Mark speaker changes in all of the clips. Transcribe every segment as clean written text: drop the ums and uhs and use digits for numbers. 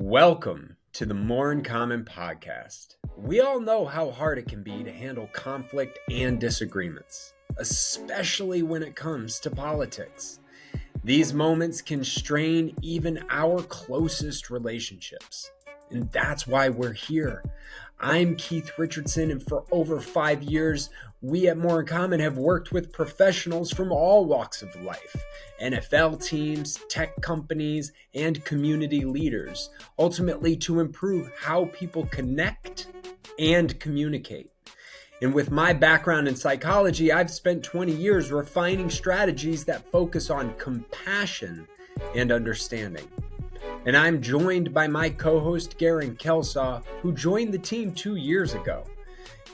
Speaker 1: Welcome to the More in Common podcast. We all know how hard it can be to handle conflict and disagreements, especially when it comes to politics. These moments can strain even our closest relationships, and that's why we're here. I'm Keith Richardson, and for over 5 years, we at More in Common have worked with professionals from all walks of life, NFL teams, tech companies, and community leaders, ultimately to improve how people connect and communicate. And with my background in psychology, I've spent 20 years refining strategies that focus on compassion and understanding. And I'm joined by my co-host, Gerren Kelsaw, who joined the team 2 years ago.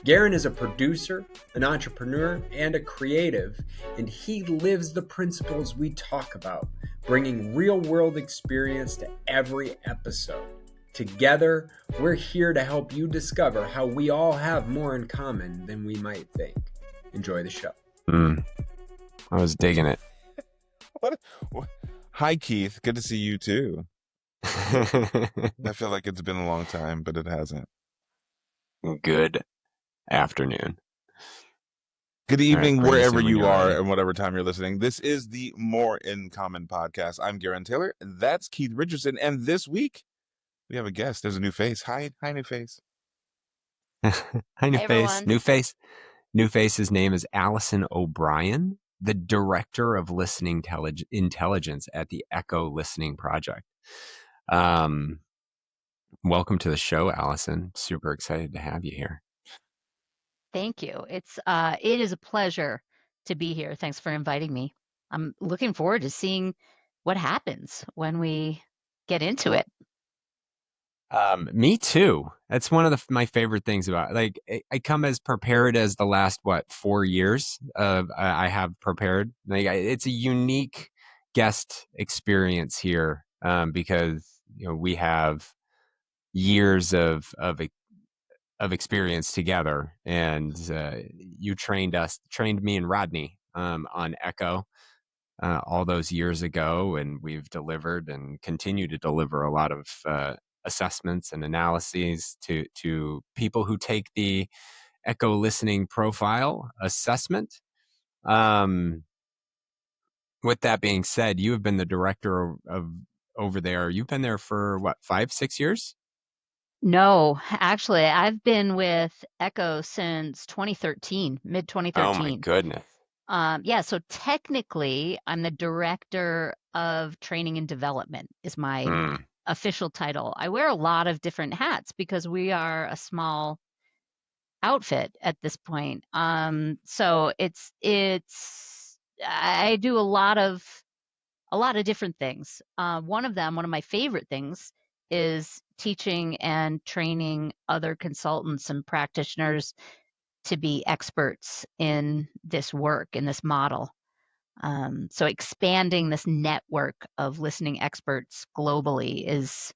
Speaker 1: Gerren is a producer, an entrepreneur, and a creative, and he lives the principles we talk about, bringing real-world experience to every episode. Together, we're here to help you discover how we all have more in common than we might think. Enjoy the show.
Speaker 2: I was digging it.
Speaker 3: What? Hi, Keith. Good to see you too. I feel like it's been a long time, but it hasn't.
Speaker 2: Good afternoon.
Speaker 3: Good evening,
Speaker 2: Right,
Speaker 3: wherever you are
Speaker 2: ready.
Speaker 3: and whatever time you're listening. This is the More in Common podcast. I'm Gerren Taylor. That's Keith Richardson. And this week, we have a guest. There's a new face. Hi, new face.
Speaker 2: Hi, new
Speaker 4: Hey,
Speaker 2: face.
Speaker 4: everyone.
Speaker 2: New face's name is Allison O'Brien, the director of listening intelligence at the Echo Listening Project. Welcome to the show, Allison. Super excited to have you here.
Speaker 4: Thank you. It is a pleasure to be here. Thanks for inviting me. I'm looking forward to seeing what happens when we get into it.
Speaker 2: Me too. That's one of my favorite things about like I come as prepared as the last 4 years I have prepared. Like it's a unique guest experience here because we have years of experience together, and you trained me and Rodney on Echo all those years ago, and we've delivered and continue to deliver a lot of assessments and analyses to people who take the Echo Listening Profile assessment. With that being said, you have been the director of over there. You've been there for 5-6 years?
Speaker 4: No, actually, I've been with Echo since 2013, mid 2013.
Speaker 2: Oh my goodness.
Speaker 4: Yeah, so technically, I'm the director of training and development is my official title. I wear a lot of different hats because we are a small outfit at this point. So I do a lot of different things. One of my favorite things is teaching and training other consultants and practitioners to be experts in this work, in this model. So expanding this network of listening experts globally is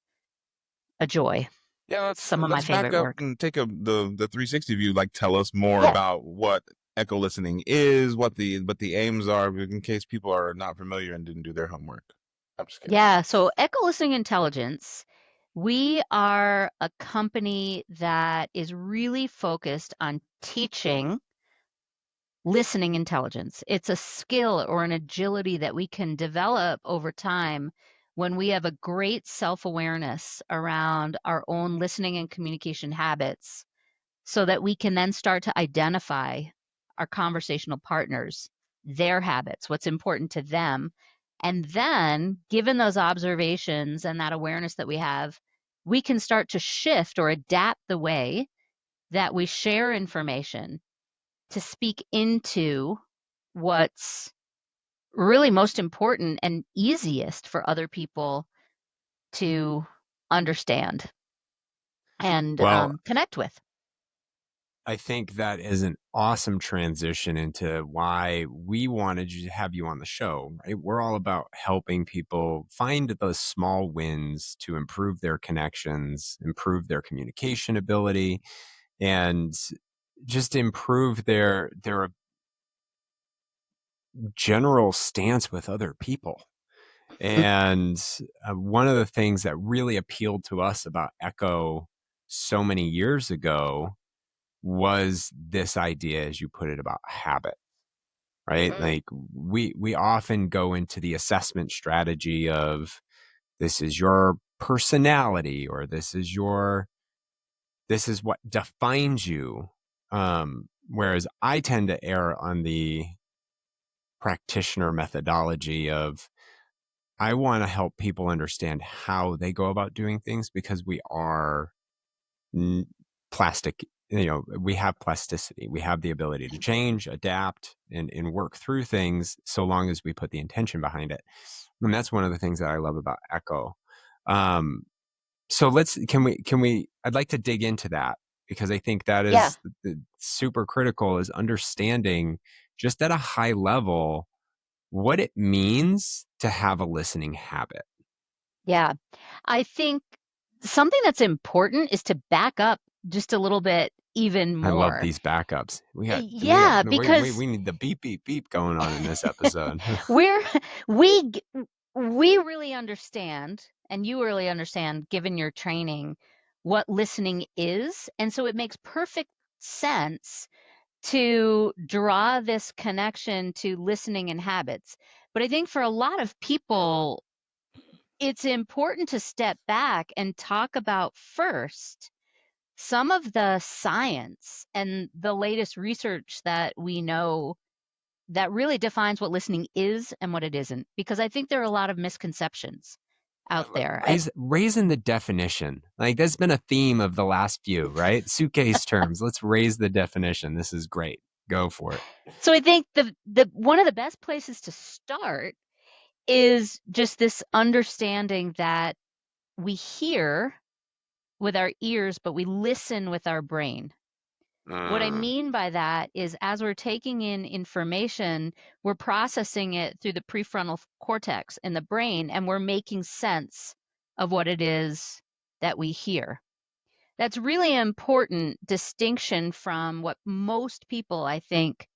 Speaker 4: a joy.
Speaker 3: Yeah,
Speaker 4: Some of my
Speaker 3: let's back
Speaker 4: favorite
Speaker 3: up
Speaker 4: work.
Speaker 3: and take the 360 view. Like, tell us more
Speaker 4: Yeah.
Speaker 3: about what Echo Listening is, what the aims are, in case people are not familiar and didn't do their homework. I'm just kidding.
Speaker 4: Yeah, so Echo Listening Intelligence, we are a company that is really focused on teaching listening intelligence. It's a skill or an agility that we can develop over time when we have a great self-awareness around our own listening and communication habits, so that we can then start to identify our conversational partners, their habits, what's important to them. And then, given those observations and that awareness that we have, we can start to shift or adapt the way that we share information to speak into what's really most important and easiest for other people to understand and
Speaker 2: Well,
Speaker 4: connect with.
Speaker 2: I think that is an awesome transition into why we wanted to have you on the show, right? We're all about helping people find those small wins to improve their connections, improve their communication ability, and just improve their general stance with other people. And one of the things that really appealed to us about Echo so many years ago was this idea, as you put it, about habit, right?
Speaker 4: Mhm.
Speaker 2: Like we often go into the assessment strategy of this is your personality, or this is what defines you. Whereas I tend to err on the practitioner methodology of I want to help people understand how they go about doing things, because we are plastic, we have plasticity. We have the ability to change, adapt, and work through things so long as we put the intention behind it. And that's one of the things that I love about Echo. So I'd like to dig into that, because I think that
Speaker 4: Yeah.
Speaker 2: is super critical, is understanding just at a high level what it means to have a listening habit.
Speaker 4: Yeah. I think something that's important is to back up just a little bit even
Speaker 2: I love
Speaker 4: more.
Speaker 2: these backups.
Speaker 4: Yeah, because
Speaker 2: We need the beep, beep, beep going on in this episode.
Speaker 4: we're we g- we really understand, and you really understand, given your training, what listening is, and so it makes perfect sense to draw this connection to listening and habits. But I think for a lot of people, it's important to step back and talk about first some of the science and the latest research that we know that really defines what listening is and what it isn't, because I think there are a lot of misconceptions out there.
Speaker 2: Raising the definition. Like that's been a theme of the last few, right? Suitcase terms. Let's raise the definition. This is great. Go for it.
Speaker 4: So I think the one of the best places to start is just this understanding that we hear with our ears, but we listen with our brain. What I mean by that is, as we're taking in information, we're processing it through the prefrontal cortex in the brain, and we're making sense of what it is that we hear. That's really important distinction from what most people, I think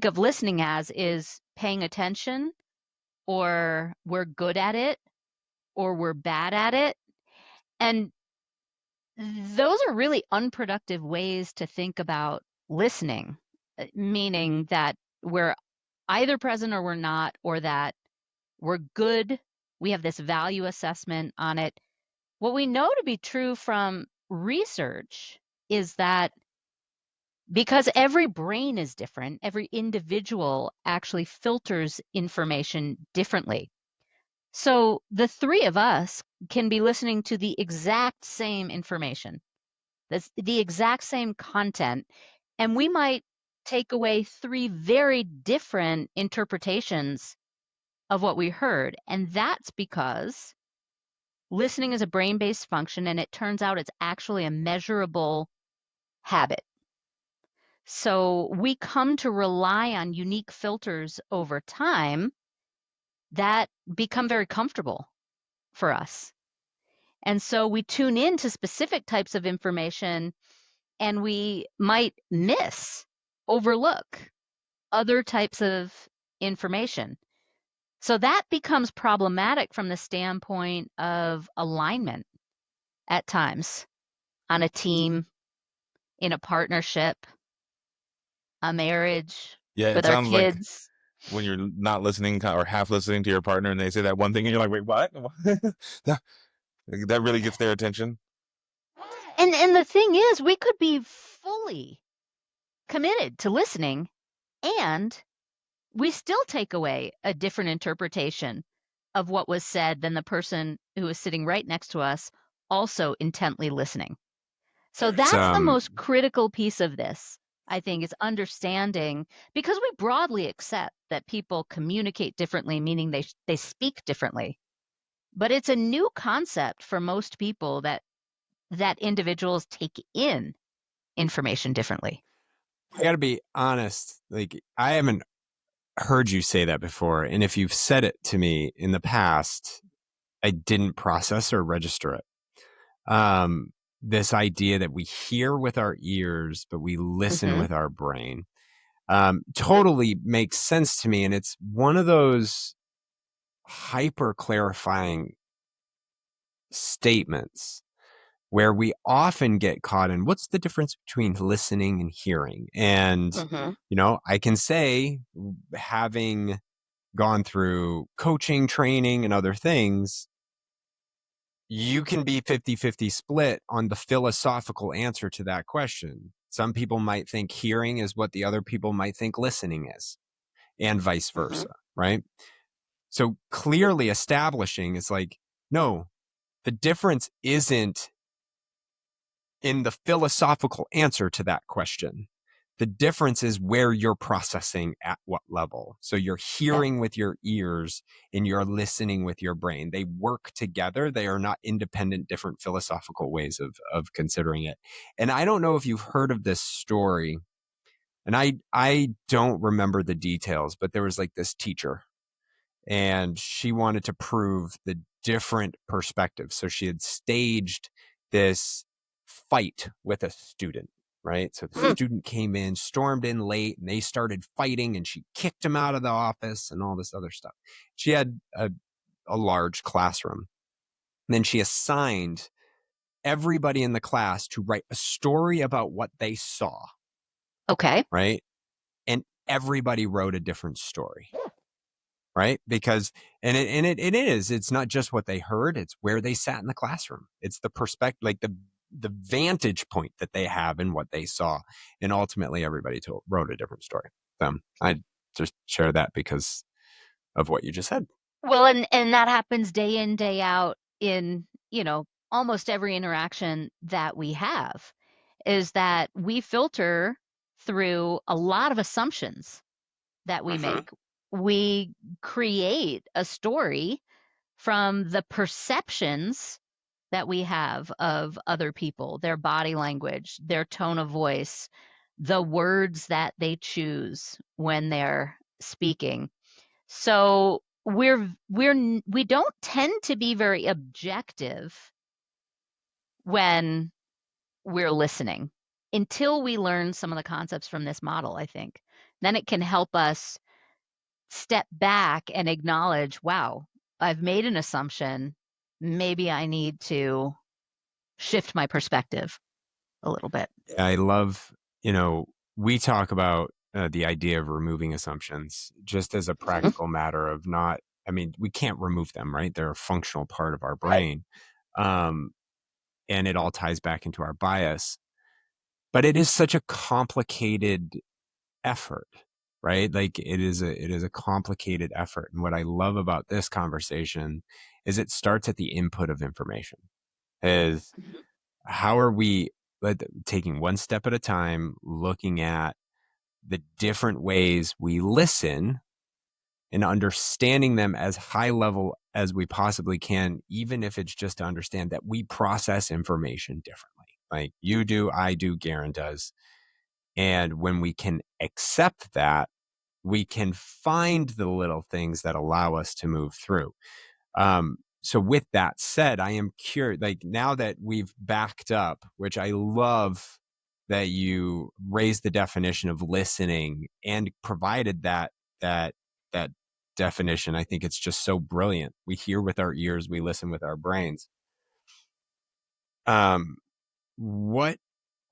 Speaker 4: of listening as is paying attention, or we're good at it, or we're bad at it. And those are really unproductive ways to think about listening, meaning that we're either present or we're not, or that we're good. We have this value assessment on it. What we know to be true from research is that because every brain is different, every individual actually filters information differently. So the three of us can be listening to the exact same information. That's the exact same content. And we might take away three very different interpretations of what we heard. And that's because listening is a brain-based function, and it turns out it's actually a measurable habit. So we come to rely on unique filters over time that become very comfortable for us. And so we tune in to specific types of information, and we might overlook other types of information. So that becomes problematic from the standpoint of alignment at times on a team, in a partnership, a marriage,
Speaker 3: Yeah, it
Speaker 4: with our
Speaker 3: sounds like
Speaker 4: kids.
Speaker 3: when you're not listening or half listening to your partner and they say that one thing and you're like, wait, what? That really gets their attention.
Speaker 4: And the thing is, we could be fully committed to listening, and we still take away a different interpretation of what was said than the person who is sitting right next to us, also intently listening. So
Speaker 2: It's
Speaker 4: that's the most critical piece of this, I think, is understanding, because we broadly accept that people communicate differently, meaning they speak differently. But it's a new concept for most people that individuals take in information differently.
Speaker 2: I got to be honest. Like I haven't heard you say that before, and if you've said it to me in the past, I didn't process or register it. This idea that we hear with our ears, but we listen
Speaker 4: Mhm.
Speaker 2: with our brain, totally makes sense to me. And it's one of those hyper clarifying statements where we often get caught in what's the difference between listening and hearing. And, I can say, having gone through coaching, training, and other things, you can be 50-50 split on the philosophical answer to that question. Some people might think hearing is what the other people might think listening is, and vice versa, right? So clearly establishing is like, no, the difference isn't in the philosophical answer to that question. The difference is where you're processing at what level. So you're hearing with your ears and you're listening with your brain. They work together. They are not independent, different philosophical ways of considering it. And I don't know if you've heard of this story, and I don't remember the details, but there was like this teacher, and she wanted to prove the different perspectives. So she had staged this fight with a student, right? So the student came in, stormed in late, and they started fighting, and she kicked him out of the office and all this other stuff. She had a large classroom. And then she assigned everybody in the class to write a story about what they saw.
Speaker 4: Okay.
Speaker 2: Right? And everybody wrote a different story. Right? Because, it's not just what they heard, it's where they sat in the classroom. It's the perspective, like the vantage point that they have in what they saw. And ultimately everybody wrote a different story. I just share that because of what you just said.
Speaker 4: Well, and that happens day in, day out in, almost every interaction that we have, is that we filter through a lot of assumptions that we make. We create a story from the perceptions that we have of other people, their body language, their tone of voice, the words that they choose when they're speaking. So we don't tend to be very objective when we're listening until we learn some of the concepts from this model, I think. Then it can help us step back and acknowledge, wow, I've made an assumption. Maybe I need to shift my perspective a little bit.
Speaker 2: I love, we talk about the idea of removing assumptions just as a practical matter of we can't remove them, right? They're a functional part of our brain. And it all ties back into our bias. But it is such a complicated effort, right? Like it is a complicated effort. And what I love about this conversation is it starts at the input of information. Is how are we taking one step at a time, looking at the different ways we listen and understanding them as high level as we possibly can, even if it's just to understand that we process information differently. Like you do, I do, Gerren does. And when we can accept that, we can find the little things that allow us to move through. So with that said, I am curious, like now that we've backed up, which I love that you raised the definition of listening and provided that definition. I think it's just so brilliant. We hear with our ears, we listen with our brains. What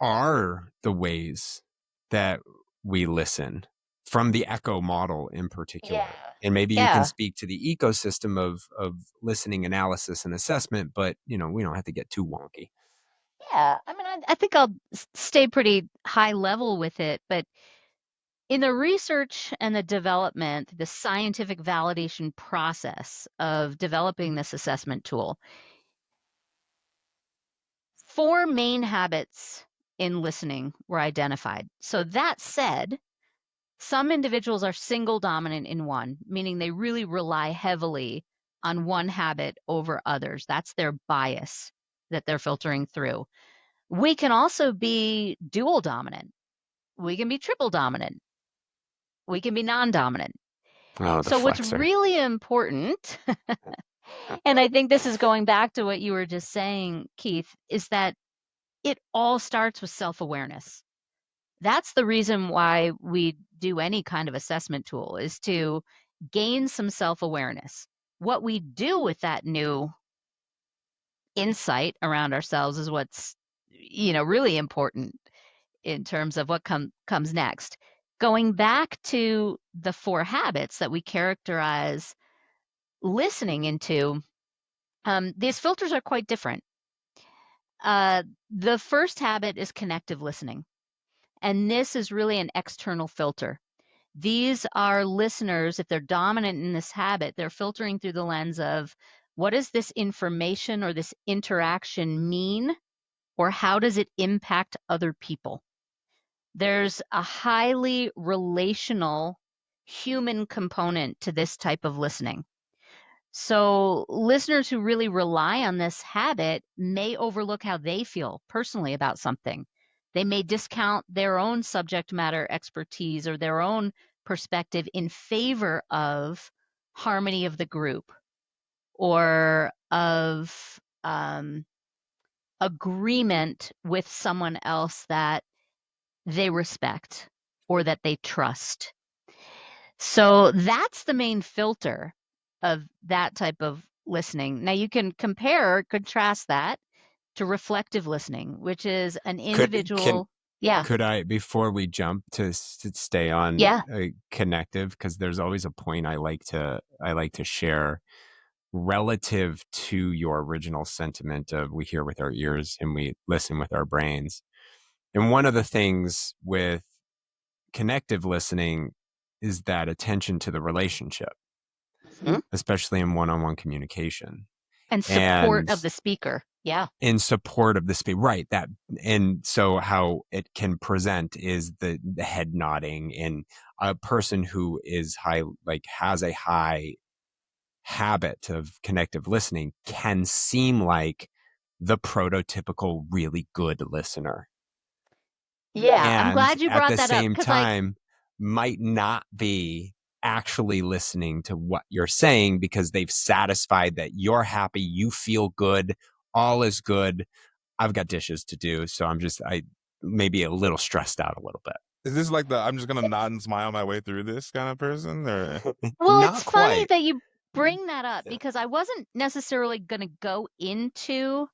Speaker 2: are the ways that we listen from the echo model in particular? And maybe you can speak to the ecosystem of listening, analysis, and assessment, but we don't have to get too wonky.
Speaker 4: Yeah, I think I'll stay pretty high level with it, but in the research and the development, the scientific validation process of developing this assessment tool, 4 main habits in listening were identified. So that said, some individuals are single dominant in one, meaning they really rely heavily on one habit over others. That's their bias that they're filtering through. We can also be dual dominant. We can be triple dominant. We can be non-dominant.
Speaker 2: Oh,
Speaker 4: so what's really important, and I think this is going back to what you were just saying, Keith, is that it all starts with self-awareness. That's the reason why we do any kind of assessment tool, is to gain some self-awareness. what we do with that new insight around ourselves is what's, really important in terms of what comes next. Going back to the 4 habits that we characterize listening into, these filters are quite different. The first habit is connective listening, and this is really an external filter. These are listeners, if they're dominant in this habit, they're filtering through the lens of what does this information or this interaction mean, or how does it impact other people? There's a highly relational human component to this type of listening. So listeners who really rely on this habit may overlook how they feel personally about something. They may discount their own subject matter expertise or their own perspective in favor of harmony of the group or of agreement with someone else that they respect or that they trust. So that's the main filter of that type of listening. Now you can contrast that to reflective listening, which is an individual.
Speaker 2: Could I, before we jump to stay on connective, because there's always a point I like to share relative to your original sentiment of we hear with our ears and we listen with our brains. And one of the things with connective listening is that attention to the relationship, especially in one-on-one communication.
Speaker 4: And support of the speaker. Yeah.
Speaker 2: In support of the speaker. Right. And so how it can present is the head nodding, and a person who is has a high habit of connective listening can seem like the prototypical really good listener.
Speaker 4: Yeah,
Speaker 2: and
Speaker 4: I'm glad you brought that up.
Speaker 2: At the same time, might not be actually listening to what you're saying because they've satisfied that you're happy, you feel good, all is good. I've got dishes to do, so I maybe a little stressed out a little bit.
Speaker 3: Is this like the I'm just gonna nod and smile my way through this kind of person, or?
Speaker 4: Well, it's funny that you bring that up because I wasn't necessarily going to go into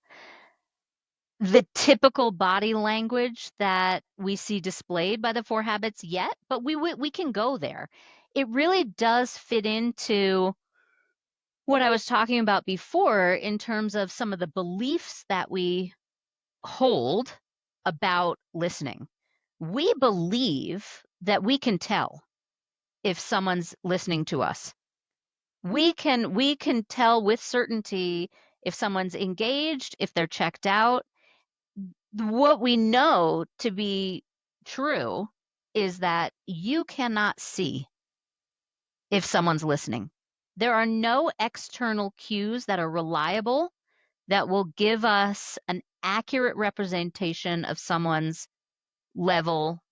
Speaker 4: the typical body language that we see displayed by the 4 habits yet, but we can go there. It really does fit into what I was talking about before in terms of some of the beliefs that we hold about listening. We believe that we can tell if someone's listening to us. We can tell with certainty if someone's engaged, if they're checked out. What we know to be true is that you cannot see if someone's listening. There are no external cues that are reliable that will give us an accurate representation of someone's level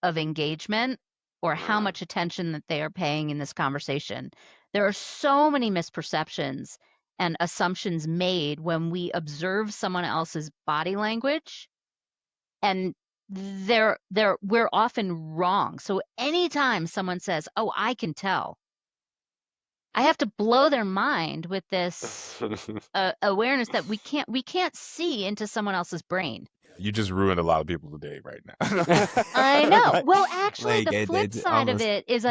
Speaker 4: of engagement or how much attention that they are paying in this conversation. There are so many misperceptions and assumptions made when we observe someone else's body language, and we're often wrong. So anytime someone says, "Oh, I can tell," I have to blow their mind with this awareness that we can't see into someone else's brain.
Speaker 3: You just ruined a lot of people today right now.
Speaker 4: I know. Well, actually, the flip side of it is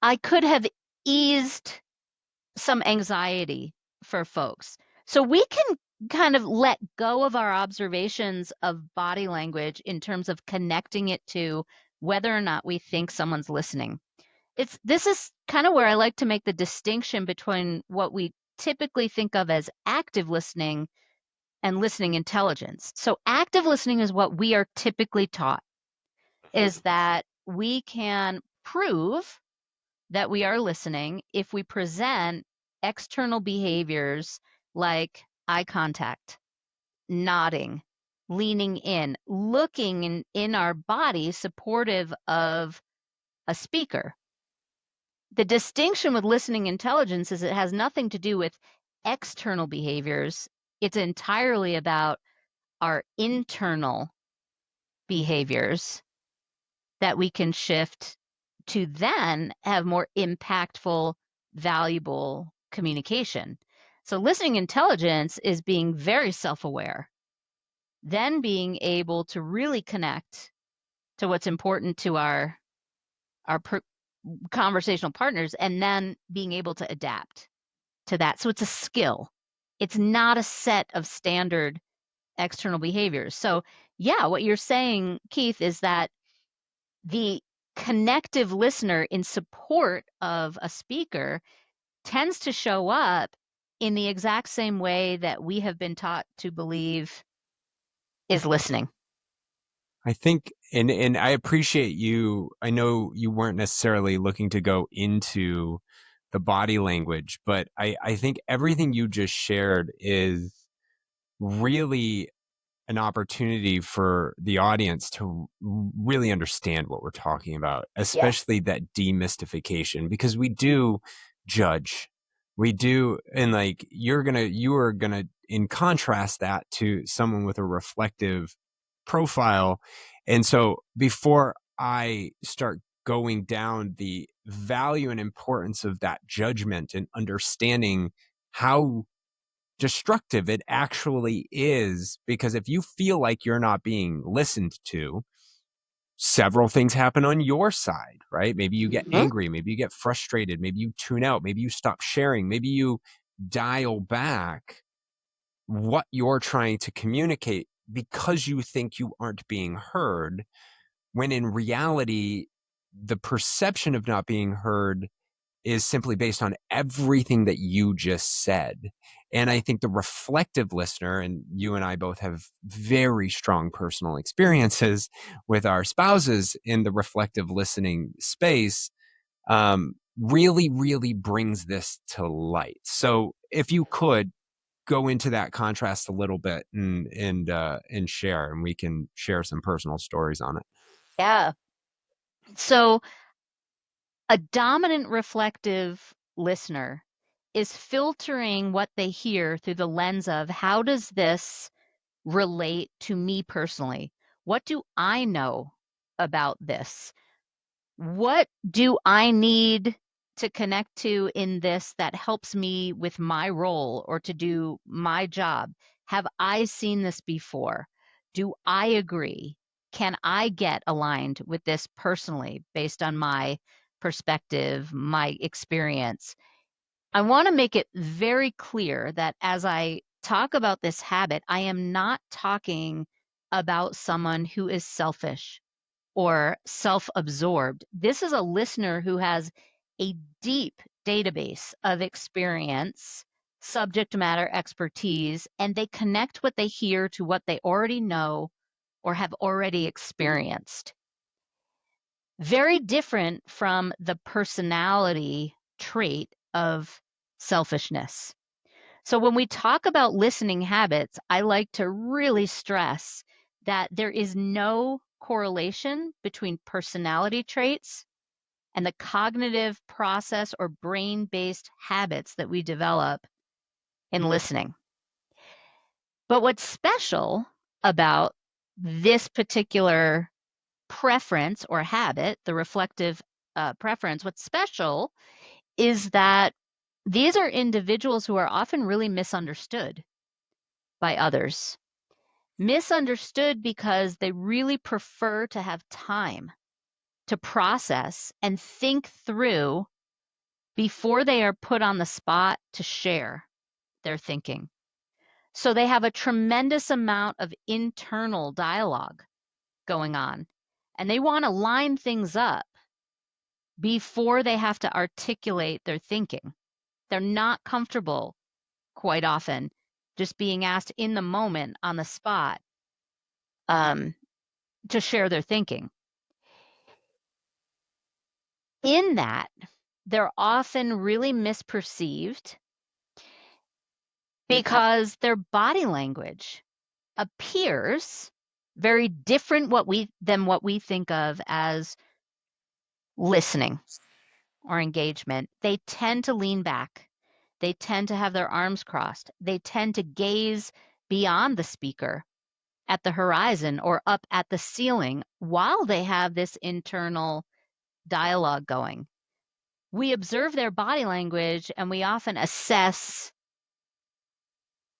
Speaker 4: I could have eased some anxiety for folks. So we can kind of let go of our observations of body language in terms of connecting it to whether or not we think someone's listening. This is kind of where I like to make the distinction between what we typically think of as active listening and listening intelligence. So active listening is what we are typically taught, is that we can prove that we are listening if we present external behaviors like eye contact, nodding, leaning in, looking in our body supportive of a speaker. The distinction with listening intelligence is it has nothing to do with external behaviors. It's entirely about our internal behaviors that we can shift to then have more impactful, valuable communication. So listening intelligence is being very self-aware, then being able to really connect to what's important to our conversational partners, and then being able to adapt to that. So it's a skill. It's not a set of standard external behaviors. So yeah, what you're saying, Keith, is that the connective listener in support of a speaker tends to show up in the exact same way that we have been taught to believe is listening.
Speaker 2: I think, and I appreciate you. I know you weren't necessarily looking to go into the body language, but I think everything you just shared is really an opportunity for the audience to really understand what we're talking about, especially that demystification, because we do judge. We do, and like you are gonna, in contrast that to someone with a reflective profile. And so before I start going down the value and importance of that judgment and understanding how destructive it actually is, because if you feel like you're not being listened to, several things happen on your side, right? Maybe you get angry, maybe you get frustrated, maybe you tune out, maybe you stop sharing, maybe you dial back what you're trying to communicate because you think you aren't being heard, when in reality, the perception of not being heard is simply based on everything that you just said. And I think the reflective listener, and you and I both have very strong personal experiences with our spouses in the reflective listening space, really, really brings this to light. So if you could go into that contrast a little bit and share, and we can share some personal stories on it.
Speaker 4: Yeah. So a dominant reflective listener is filtering what they hear through the lens of, how does this relate to me personally? What do I know about this? What do I need to connect to in this that helps me with my role or to do my job? Have I seen this before? Do I agree? Can I get aligned with this personally based on my perspective, my experience? I want to make it very clear that as I talk about this habit, I am not talking about someone who is selfish or self-absorbed. This is a listener who has a deep database of experience, subject matter expertise, and they connect what they hear to what they already know or have already experienced. Very different from the personality trait of selfishness. So when we talk about listening habits, I like to really stress that there is no correlation between personality traits and the cognitive process or brain-based habits that we develop in listening. But what's special about this particular preference or habit, the reflective preference, what's special is that these are individuals who are often really misunderstood by others. Misunderstood because they really prefer to have time to process and think through before they are put on the spot to share their thinking. So they have a tremendous amount of internal dialogue going on, and they want to line things up before they have to articulate their thinking. They're not comfortable quite often just being asked in the moment on the spot to share their thinking. In that, they're often really misperceived because their body language appears very different than what we think of as listening or engagement. They tend to lean back. They tend to have their arms crossed. They tend to gaze beyond the speaker at the horizon or up at the ceiling while they have this internal dialogue going. we observe their body language and we often assess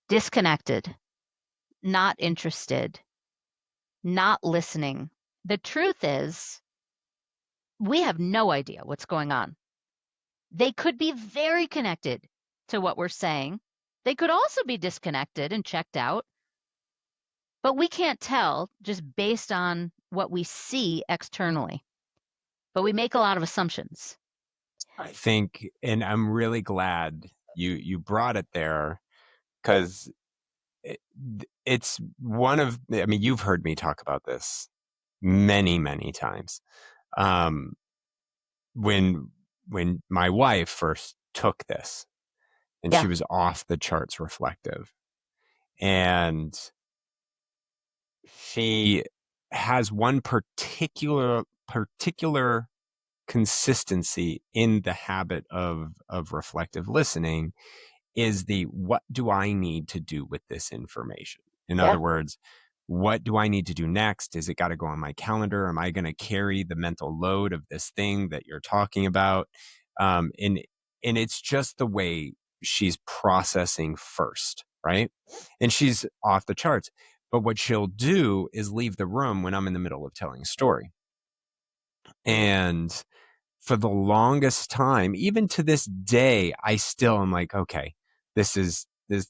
Speaker 4: disconnected, not interested, not listening. The truth is, we have no idea what's going on. They could be very connected to what we're saying. They could also be disconnected and checked out, but we can't tell just based on what we see externally. But we make a lot of assumptions.
Speaker 2: I think, and I'm really glad you brought it there, because it's one of, I mean, you've heard me talk about this many, many times. When my wife first took this, and
Speaker 4: Yeah.
Speaker 2: she was off the charts reflective, and she has one particular consistency in the habit of reflective listening, is the what do I need to do with this information? In
Speaker 4: Yeah.
Speaker 2: other words, what do I need to do next? Is it got to go on my calendar? Am I going to carry the mental load of this thing that you're talking about? And it's just the way she's processing first, right? And she's off the charts. But what she'll do is leave the room when I'm in the middle of telling a story. And for the longest time, even to this day, I still am like, okay,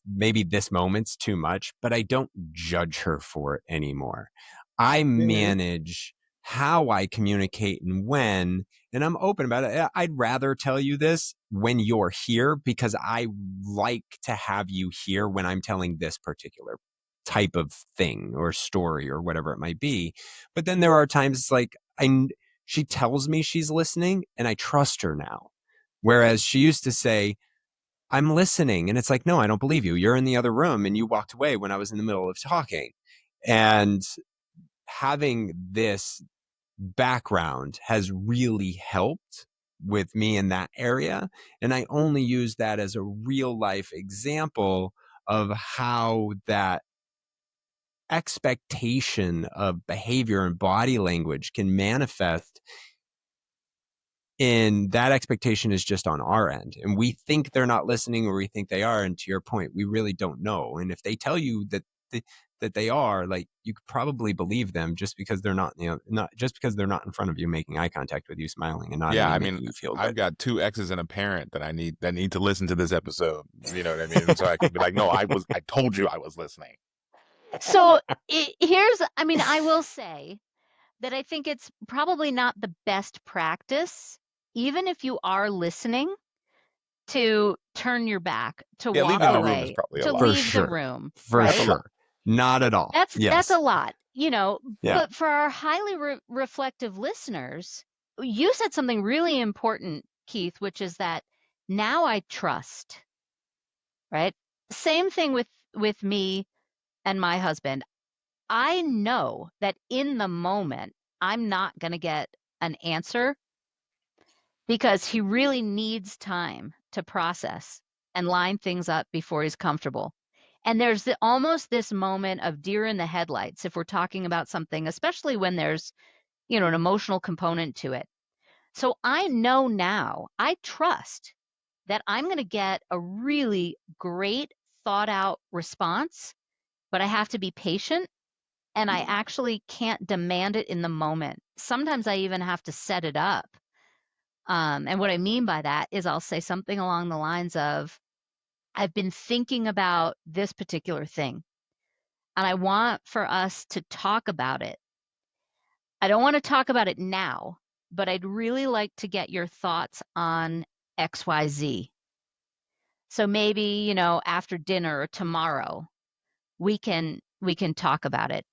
Speaker 2: maybe this moment's too much, but I don't judge her for it anymore. I manage how I communicate and when, and I'm open about it. I'd rather tell you this when you're here, because I like to have you here when I'm telling this particular type of thing or story or whatever it might be. But then there are times like she tells me she's listening and I trust her now. Whereas she used to say, I'm listening. And it's like, no, I don't believe you. You're in the other room and you walked away when I was in the middle of talking. And having this background has really helped with me in that area. And I only use that as a real life example of how that expectation of behavior and body language can manifest. And that expectation is just on our end. And we think they're not listening, or we think they are. And to your point, we really don't know. And if they tell you that they are, like, you could probably believe them just because they're not, not just because they're not in front of you, making eye contact with you, smiling and nodding.
Speaker 3: Yeah, I
Speaker 2: making
Speaker 3: mean,
Speaker 2: you feel
Speaker 3: I've
Speaker 2: good.
Speaker 3: got 2 exes and a parent that need to listen to this episode. You know what I mean? So I could be like, no, I told you I was listening.
Speaker 4: So I will say that I think it's probably not the best practice, even if you are listening, to turn your back, to
Speaker 3: Yeah,
Speaker 4: walk
Speaker 3: leaving the room is
Speaker 4: away,
Speaker 3: probably a
Speaker 4: to
Speaker 3: lot.
Speaker 2: For
Speaker 4: leave the
Speaker 2: sure.
Speaker 4: room,
Speaker 2: For
Speaker 4: right?
Speaker 2: sure. Not at all.
Speaker 4: That's
Speaker 2: Yes.
Speaker 4: a lot,
Speaker 2: Yeah.
Speaker 4: but for our highly reflective listeners, you said something really important, Keith, which is that now I trust, right? Same thing with me and my husband. I know that in the moment, I'm not going to get an answer because he really needs time to process and line things up before he's comfortable. And there's almost this moment of deer in the headlights if we're talking about something, especially when there's, an emotional component to it. So I know now, I trust that I'm going to get a really great thought out response, but I have to be patient and I actually can't demand it in the moment. Sometimes I even have to set it up. And what I mean by that is I'll say something along the lines of, I've been thinking about this particular thing, and I want for us to talk about it. I don't want to talk about it now, but I'd really like to get your thoughts on XYZ. So maybe, after dinner or tomorrow, we can talk about it.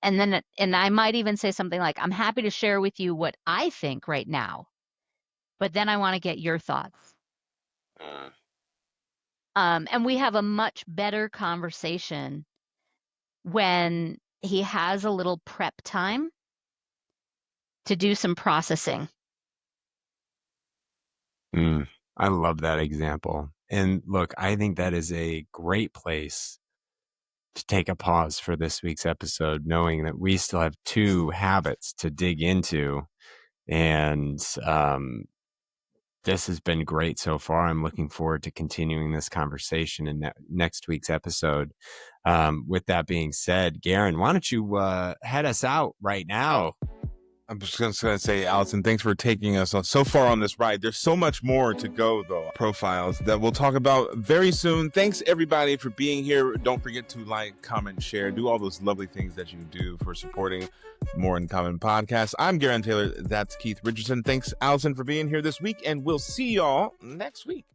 Speaker 4: And I might even say something like, I'm happy to share with you what I think right now, but then I want to get your thoughts. And we have a much better conversation when he has a little prep time to do some processing.
Speaker 2: I love that example. And look, I think that is a great place to take a pause for this week's episode, knowing that we still have 2 habits to dig into. And This has been great so far. I'm looking forward to continuing this conversation in next week's episode. With that being said, Gerren, why don't you head us out right now?
Speaker 3: I'm just going to say, Allison, thanks for taking us so far on this ride. There's so much more to go, though. Profiles that we'll talk about very soon. Thanks, everybody, for being here. Don't forget to like, comment, share, do all those lovely things that you do for supporting More in Common Podcast. I'm Gerren Taylor. That's Keith Richardson. Thanks, Allison, for being here this week, and we'll see y'all next week.